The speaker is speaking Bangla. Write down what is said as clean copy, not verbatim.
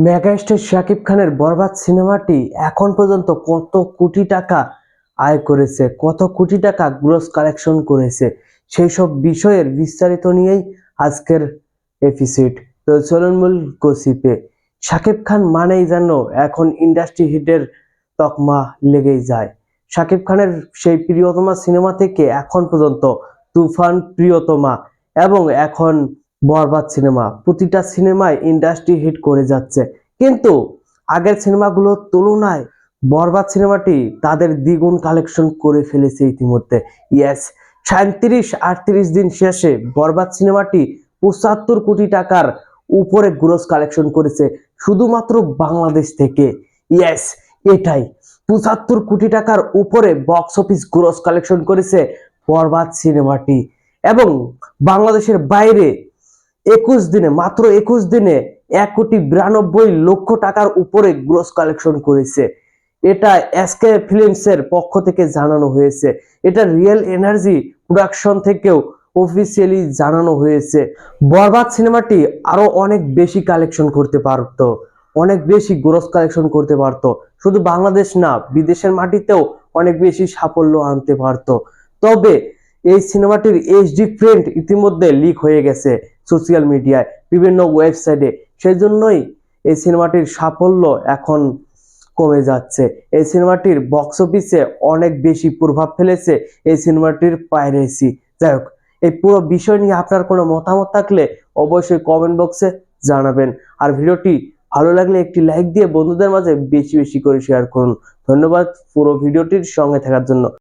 মেগাস্টার শাকিব খানের বরবাদ সিনেমাটি এখন পর্যন্ত কত কোটি টাকা আয় করেছে, কত কোটি টাকা গ্রস কালেকশন করেছে, সেই সব বিষয়ের বিস্তারিত নিয়েই আজকের এপিসোড। তো চলুন মূল গসিপে। শাকিব খান মানেই যেন এখন ইন্ডাস্ট্রি হিটের তকমা লেগেই যায়। শাকিব খানের সেই প্রিয়তমা সিনেমা থেকে এখন পর্যন্ত তুফান, প্রিয়তমা এবং এখন বরবাদ সিনেমা, প্রতিটা সিনেমায় ইন্ডাস্ট্রি হিট করে যাচ্ছে। কিন্তু আগের সিনেমাগুলোর তুলনায় বরবাদ সিনেমাটি তাদের দ্বিগুণ কালেকশন করে ফেলেছে ইতিমধ্যে। ইয়েস, 37-38 দিন শেষে বরবাদ সিনেমাটি 75 কোটি টাকার উপরে গ্রস কালেকশন করেছে শুধুমাত্র বাংলাদেশ থেকে। ইয়েস, এটাই 75 কোটি টাকার উপরে বক্স অফিস গ্রস কালেকশন করেছে বরবাদ সিনেমাটি। এবং বাংলাদেশের বাইরে 21 দিনে, মাত্র 21 দিনে 1,92,00,000 টাকার উপরে গ্রস কালেকশন করেছে। এটা এসকে ফিল্মস এর পক্ষ থেকে জানানো হয়েছে। এটা রিয়েল এনার্জি প্রোডাকশন থেকেও অফিসিয়ালি জানানো হয়েছে। বরবাদ সিনেমাটি আরো অনেক বেশি কালেকশন করতে পারতো, অনেক বেশি গ্রস কালেকশন করতে পারতো। শুধু বাংলাদেশ না, বিদেশের মাটিতেও অনেক বেশি সাফল্য আনতে পারতো। তবে এই সিনেমাটির এইচডি প্রিন্ট ইতিমধ্যে লিক হয়ে গেছে সোশ্যাল মিডিয়ায়, বিভিন্ন ওয়েবসাইটে। সেই জন্যই এই সিনেমাটির সাফল্য এখন কমে যাচ্ছে। এই সিনেমাটির বক্স অফিসে অনেক বেশি প্রভাব ফেলেছে এই সিনেমাটির পাইরেসি। যাই হোক, এই পুরো বিষয় নিয়ে আপনার কোনো মতামত থাকলে অবশ্যই কমেন্ট বক্সে জানাবেন। আর ভিডিওটি ভালো লাগলে একটি লাইক দিয়ে বন্ধুদের মাঝে বেশি বেশি করে শেয়ার করুন। ধন্যবাদ পুরো ভিডিওটির সঙ্গে থাকার জন্য।